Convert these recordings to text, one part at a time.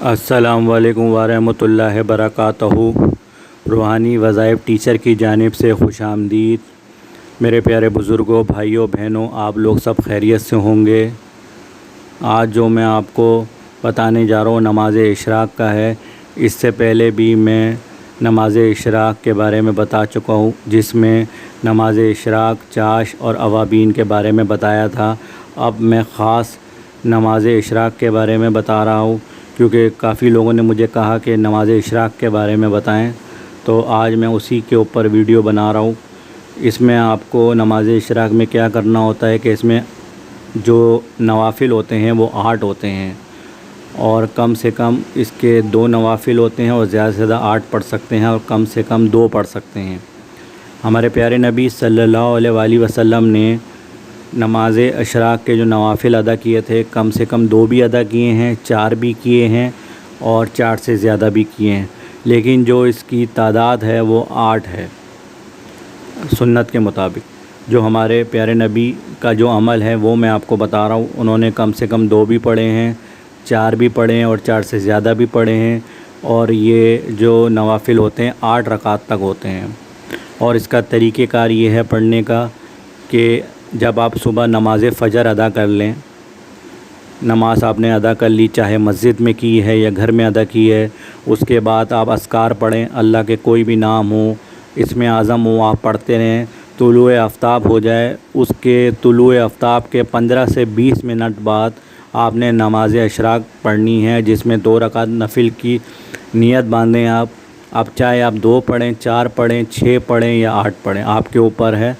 السلام علیکم ورحمۃ اللہ وبرکاتہ۔ روحانی وظائف ٹیچر کی جانب سے خوش آمدید۔ میرے پیارے بزرگوں، بھائیوں، بہنوں، آپ لوگ سب خیریت سے ہوں گے۔ آج جو میں آپ کو بتانے جا رہا ہوں نماز اشراق کا ہے۔ اس سے پہلے بھی میں نماز اشراق کے بارے میں بتا چکا ہوں، جس میں نماز اشراق، چاش اور اوابین کے بارے میں بتایا تھا۔ اب میں خاص نماز اشراق کے بارے میں بتا رہا ہوں، کیونکہ کافی لوگوں نے مجھے کہا کہ نماز اشراق کے بارے میں بتائیں، تو آج میں اسی کے اوپر ویڈیو بنا رہا ہوں۔ اس میں آپ کو نماز اشراق میں کیا کرنا ہوتا ہے کہ اس میں جو نوافل ہوتے ہیں وہ 8 ہوتے ہیں، اور کم سے کم اس کے 2 نوافل ہوتے ہیں، اور زیادہ سے زیادہ 8 پڑھ سکتے ہیں، اور کم سے کم 2 پڑھ سکتے ہیں۔ ہمارے پیارے نبی صلی اللہ علیہ وآلہ وسلم نے نماز اشراق کے جو نوافل ادا کیے تھے، کم سے کم 2 بھی ادا کیے ہیں، 4 بھی کیے ہیں، اور 4 سے زیادہ بھی کیے ہیں، لیکن جو اس کی تعداد ہے وہ 8 ہے سنت کے مطابق۔ جو ہمارے پیارے نبی کا جو عمل ہے وہ میں آپ کو بتا رہا ہوں۔ انہوں نے کم سے کم 2 بھی پڑھے ہیں، 4 بھی پڑھے ہیں، اور 4 سے زیادہ بھی پڑھے ہیں، اور یہ جو نوافل ہوتے ہیں 8 رکعات تک ہوتے ہیں۔ اور اس کا طریقہ کار یہ ہے پڑھنے کا کہ جب آپ صبح نماز فجر ادا کر لیں، نماز آپ نے ادا کر لی، چاہے مسجد میں کی ہے یا گھر میں ادا کی ہے، اس کے بعد آپ اذکار پڑھیں، اللہ کے کوئی بھی نام ہو، اسم اعظم ہو، آپ پڑھتے رہیں۔ طلوع آفتاب ہو جائے، اس کے طلوع آفتاب کے 15 سے 20 منٹ بعد آپ نے نماز اشراق پڑھنی ہے، جس میں 2 رکعت نفل کی نیت باندھیں آپ چاہے آپ 2 پڑھیں، 4 پڑھیں، 6 پڑھیں یا 8 پڑھیں، آپ کے اوپر ہے۔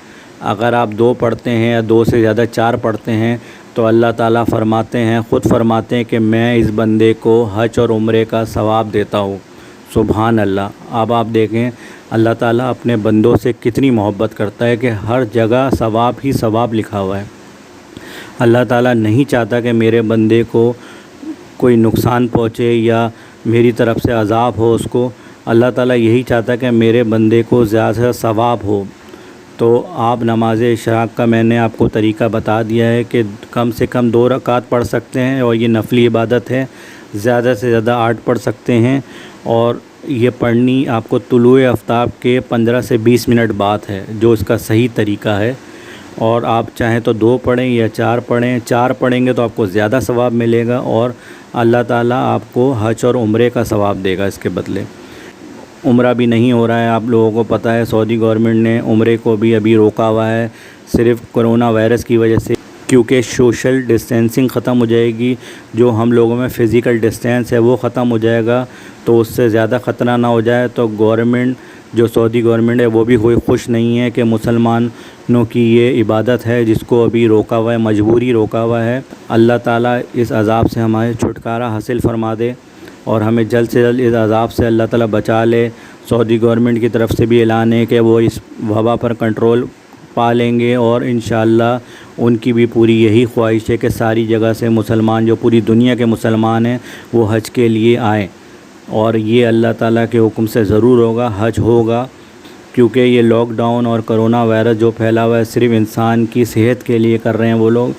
اگر آپ 2 پڑھتے ہیں یا 2 سے زیادہ 4 پڑھتے ہیں تو اللہ تعالیٰ فرماتے ہیں، خود فرماتے ہیں کہ میں اس بندے کو حج اور عمرے کا ثواب دیتا ہوں۔ سبحان اللہ۔ اب آپ دیکھیں اللہ تعالیٰ اپنے بندوں سے کتنی محبت کرتا ہے کہ ہر جگہ ثواب ہی ثواب لکھا ہوا ہے۔ اللہ تعالیٰ نہیں چاہتا کہ میرے بندے کو کوئی نقصان پہنچے یا میری طرف سے عذاب ہو اس کو۔ اللہ تعالیٰ یہی چاہتا ہے کہ میرے بندے کو زیادہ سے زیادہ ثواب ہو۔ تو آپ نماز اشراق کا میں نے آپ کو طریقہ بتا دیا ہے کہ کم سے کم 2 رکعت پڑھ سکتے ہیں، اور یہ نفلی عبادت ہے، زیادہ سے زیادہ 8 پڑھ سکتے ہیں، اور یہ پڑھنی آپ کو طلوع آفتاب کے 15 سے 20 منٹ بعد ہے، جو اس کا صحیح طریقہ ہے۔ اور آپ چاہیں تو 2 پڑھیں یا 4 پڑھیں، 4 پڑھیں گے تو آپ کو زیادہ ثواب ملے گا، اور اللہ تعالیٰ آپ کو حج اور عمرے کا ثواب دے گا اس کے بدلے۔ عمرہ بھی نہیں ہو رہا ہے، آپ لوگوں کو پتہ ہے سعودی گورنمنٹ نے عمرے کو بھی ابھی روکا ہوا ہے، صرف کرونا وائرس کی وجہ سے، کیونکہ سوشل ڈسٹینسنگ ختم ہو جائے گی، جو ہم لوگوں میں فزیکل ڈسٹینس ہے وہ ختم ہو جائے گا، تو اس سے زیادہ خطرہ نہ ہو جائے، تو گورنمنٹ جو سعودی گورنمنٹ ہے وہ بھی کوئی خوش نہیں ہے کہ مسلمانوں کی یہ عبادت ہے جس کو ابھی روکا ہوا ہے، مجبوری روکا ہوا ہے۔ اللہ تعالیٰ اس عذاب سے ہمارے چھٹکارا حاصل فرما دے، اور ہمیں جلد سے جلد اس عذاب سے اللہ تعالیٰ بچا لے۔ سعودی گورنمنٹ کی طرف سے بھی اعلان ہے کہ وہ اس وبا پر کنٹرول پا لیں گے، اور انشاءاللہ ان کی بھی پوری یہی خواہش ہے کہ ساری جگہ سے مسلمان، جو پوری دنیا کے مسلمان ہیں، وہ حج کے لیے آئیں، اور یہ اللہ تعالیٰ کے حکم سے ضرور ہوگا، حج ہوگا، کیونکہ یہ لاک ڈاؤن اور کرونا وائرس جو پھیلا ہوا ہے صرف انسان کی صحت کے لیے کر رہے ہیں وہ لوگ۔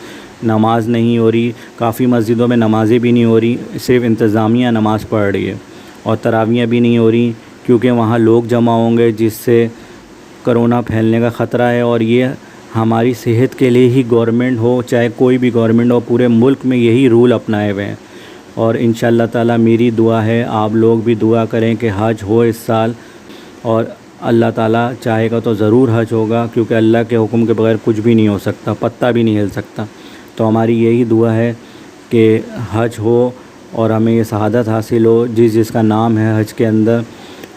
نماز نہیں ہو رہی، کافی مسجدوں میں نمازیں بھی نہیں ہو رہی، صرف انتظامیہ نماز پڑھ رہی ہے، اور تراویحیں بھی نہیں ہو رہی، کیونکہ وہاں لوگ جمع ہوں گے جس سے کرونا پھیلنے کا خطرہ ہے۔ اور یہ ہماری صحت کے لیے ہی گورنمنٹ ہو، چاہے کوئی بھی گورنمنٹ ہو، پورے ملک میں یہی رول اپنائے ہوئے ہیں۔ اور انشاءاللہ تعالیٰ میری دعا ہے، آپ لوگ بھی دعا کریں کہ حج ہو اس سال، اور اللہ تعالیٰ چاہے گا تو ضرور حج ہوگا، کیونکہ اللہ کے حکم کے بغیر کچھ بھی نہیں ہو سکتا، پتہ بھی نہیں ہل سکتا۔ تو ہماری یہی دعا ہے کہ حج ہو اور ہمیں یہ سعادت حاصل ہو جس کا نام ہے حج کے اندر۔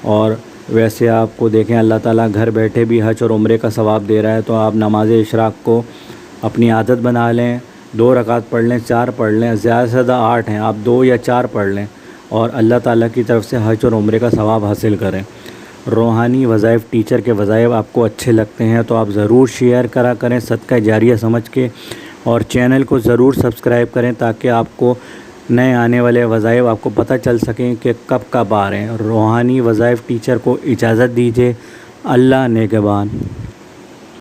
اور ویسے آپ کو دیکھیں اللہ تعالیٰ گھر بیٹھے بھی حج اور عمرے کا ثواب دے رہا ہے، تو آپ نماز اشراق کو اپنی عادت بنا لیں، 2 رکعت پڑھ لیں، 4 پڑھ لیں، زیادہ سے زیادہ 8 ہیں، آپ 2 یا 4 پڑھ لیں، اور اللہ تعالیٰ کی طرف سے حج اور عمرے کا ثواب حاصل کریں۔ روحانی وظائف ٹیچر کے وظائف آپ کو اچھے لگتے ہیں تو آپ ضرور شیئر کرا کریں صدقہ جاریہ سمجھ کے، اور چینل کو ضرور سبسکرائب کریں تاکہ آپ کو نئے آنے والے وظائف آپ کو پتہ چل سکیں کہ کب آ رہے ہیں۔ روحانی وظائف ٹیچر کو اجازت دیجیے۔ اللہ نگہبان۔